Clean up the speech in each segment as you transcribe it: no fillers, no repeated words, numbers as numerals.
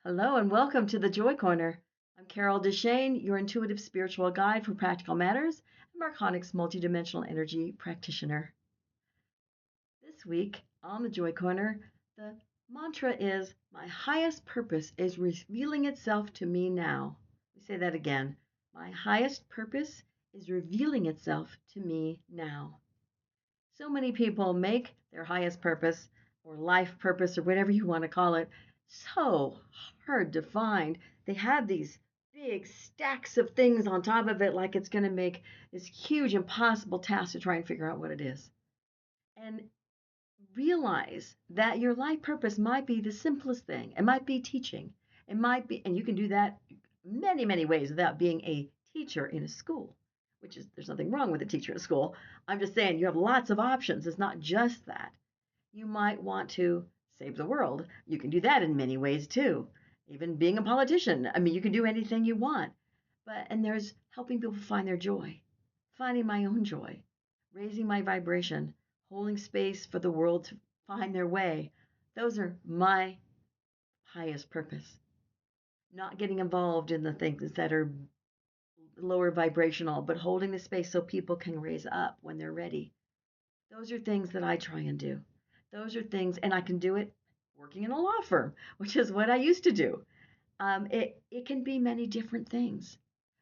Hello and welcome to the Joy Corner. I'm Carol DeChaine, your intuitive spiritual guide for practical matters and Marconics multidimensional energy practitioner. This week on the Joy Corner, the mantra is my highest purpose is revealing itself to me now. Let me say that again. My highest purpose is revealing itself to me now. So many people make their highest purpose or life purpose or whatever you want to call it so hard to find. They have these big stacks of things on top of it, like it's going to make this huge, impossible task to try and figure out what it is. And realize that your life purpose might be the simplest thing. It might be teaching. It might be, and you can do that many, many ways without being a teacher in a school, which is, there's nothing wrong with a teacher in a school. I'm just saying you have lots of options. It's not just that. You might want to save the world. You can do that in many ways too. Even being a politician. I mean, you can do anything you want. And there's helping people find their joy, finding my own joy, raising my vibration, holding space for the world to find their way. Those are my highest purpose. Not getting involved in the things that are lower vibrational, but holding the space so people can raise up when they're ready. Those are things that I try and do. Those are things, and I can do it working in a law firm, which is what I used to do. It can be many different things.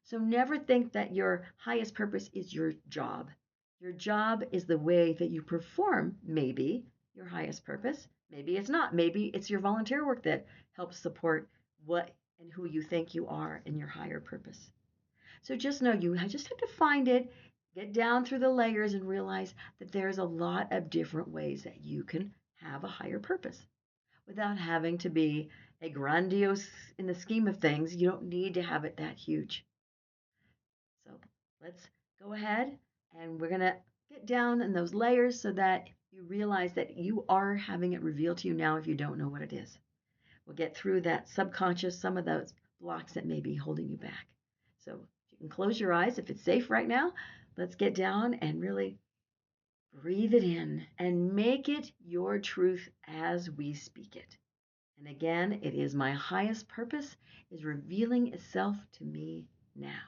So never think that your highest purpose is your job. Your job is the way that you perform, maybe your highest purpose. Maybe it's not. Maybe it's your volunteer work that helps support what and who you think you are in your higher purpose. So just know you just have to find it, get down through the layers, and realize that there's a lot of different ways that you can have a higher purpose without having to be a grandiose in the scheme of things. You don't need to have it that huge. So let's go ahead and we're going to get down in those layers so that you realize that you are having it revealed to you now if you don't know what it is. We'll get through that subconscious, some of those blocks that may be holding you back. So you can close your eyes if it's safe right now. Let's get down and really breathe it in and make it your truth as we speak it. And again, it is my highest purpose is revealing itself to me now.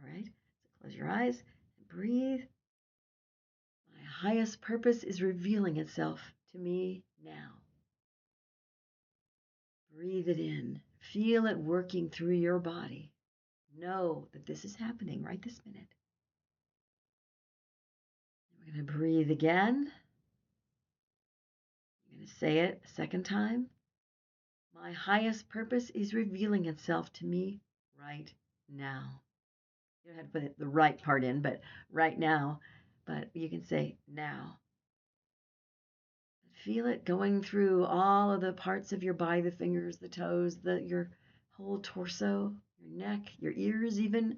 All right, so close your eyes and breathe. My highest purpose is revealing itself to me now. Breathe it in. Feel it working through your body. Know that this is happening right this minute. We're going to breathe again. I'm going to say it a second time. My highest purpose is revealing itself to me right now. You don't have to put the right part in, but right now. But you can say now. Feel it going through all of the parts of your body, the fingers, the toes, your whole torso, your neck, your ears even.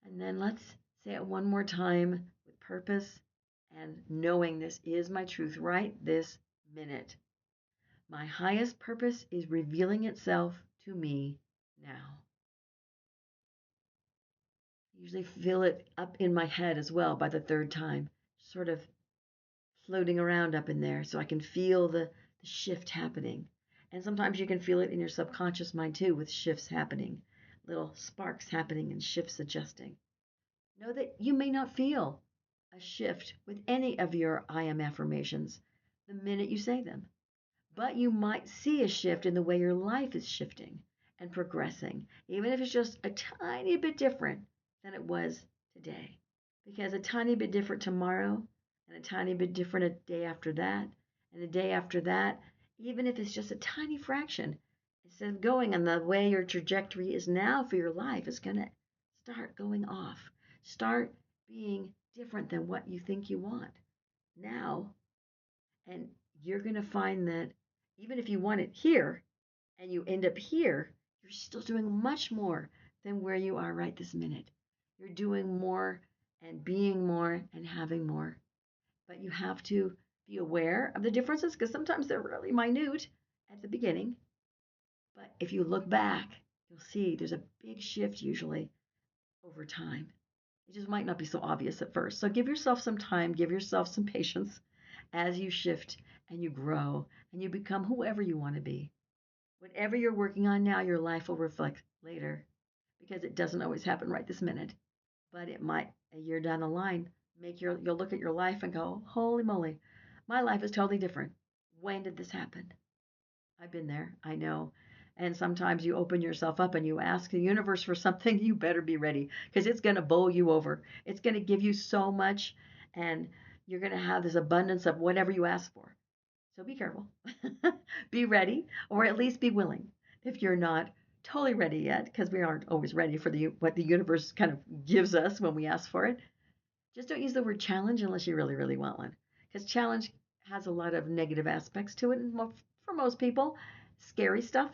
And then let's say it one more time with purpose and knowing this is my truth right this minute. My highest purpose is revealing itself to me now. I usually feel it up in my head as well by the third time, sort of floating around up in there so I can feel the shift happening. And sometimes you can feel it in your subconscious mind too, with shifts happening, little sparks happening and shifts adjusting. Know that you may not feel a shift with any of your I am affirmations the minute you say them, but you might see a shift in the way your life is shifting and progressing, even if it's just a tiny bit different than it was today. Because a tiny bit different tomorrow, and a tiny bit different a day after that, and a day after that, even if it's just a tiny fraction, instead of going on the way your trajectory is now for your life, it's going to start going off. Start being different than what you think you want now. And you're going to find that even if you want it here and you end up here, you're still doing much more than where you are right this minute. You're doing more and being more and having more. But you have to be aware of the differences because sometimes they're really minute at the beginning. But if you look back, you'll see there's a big shift usually over time. It just might not be so obvious at first. So give yourself some time, give yourself some patience as you shift and you grow and you become whoever you want to be. Whatever you're working on now, your life will reflect later because it doesn't always happen right this minute, but it might a year down the line you'll look at your life and go, holy moly, my life is totally different. When did this happen? I've been there. I know. And sometimes you open yourself up and you ask the universe for something, you better be ready because it's going to bowl you over. It's going to give you so much, and you're going to have this abundance of whatever you ask for. So be careful. Be ready, or at least be willing. If you're not totally ready yet, because we aren't always ready for what the universe kind of gives us when we ask for it, just don't use the word challenge unless you really, really want one. Because challenge has a lot of negative aspects to it. And for most people, scary stuff.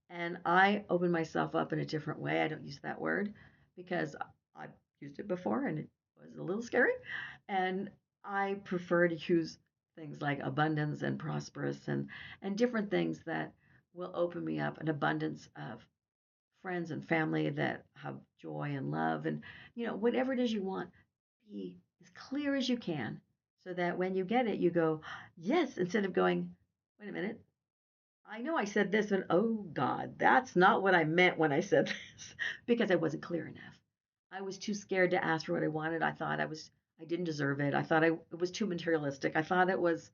And I open myself up in a different way. I don't use that word because I've used it before and it was a little scary. And I prefer to use things like abundance and prosperous and different things that will open me up an abundance of friends and family that have joy and love and whatever it is you want, be as clear as you can so that when you get it you go yes, instead of going, wait a minute, I know I said this and oh god, that's not what I meant when I said this because I wasn't clear enough. I was too scared to ask for what I wanted. I didn't deserve it. I thought it was too materialistic. I thought it was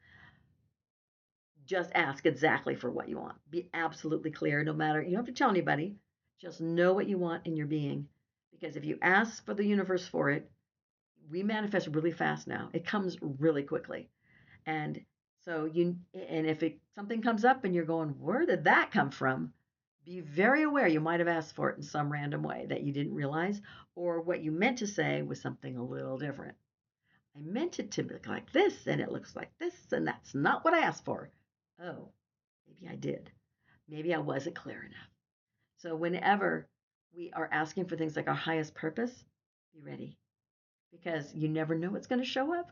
just ask exactly for what you want. Be absolutely clear, no matter, you don't have to tell anybody. Just know what you want in your being. Because if you ask for the universe for it, we manifest really fast now. It comes really quickly. And and if something comes up and you're going, where did that come from? Be very aware you might have asked for it in some random way that you didn't realize, or what you meant to say was something a little different. I meant it to look like this, and it looks like this, and that's not what I asked for. Oh, maybe I did. Maybe I wasn't clear enough. So whenever we are asking for things like our highest purpose, be ready because you never know what's going to show up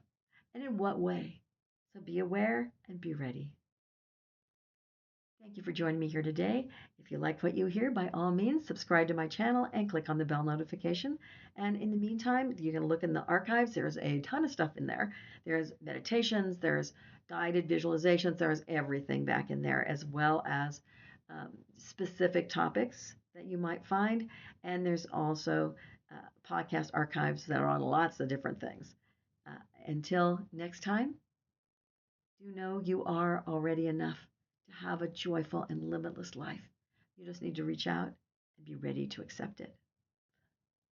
and in what way. So be aware and be ready. Thank you for joining me here today. If you like what you hear, by all means, subscribe to my channel and click on the bell notification. And in the meantime, you can look in the archives. There's a ton of stuff in there. There's meditations, there's guided visualizations, there's everything back in there, as well as specific topics that you might find. And there's also podcast archives that are on lots of different things. Uh, until next time, you know you are already enough to have a joyful and limitless life. You just need to reach out and be ready to accept it.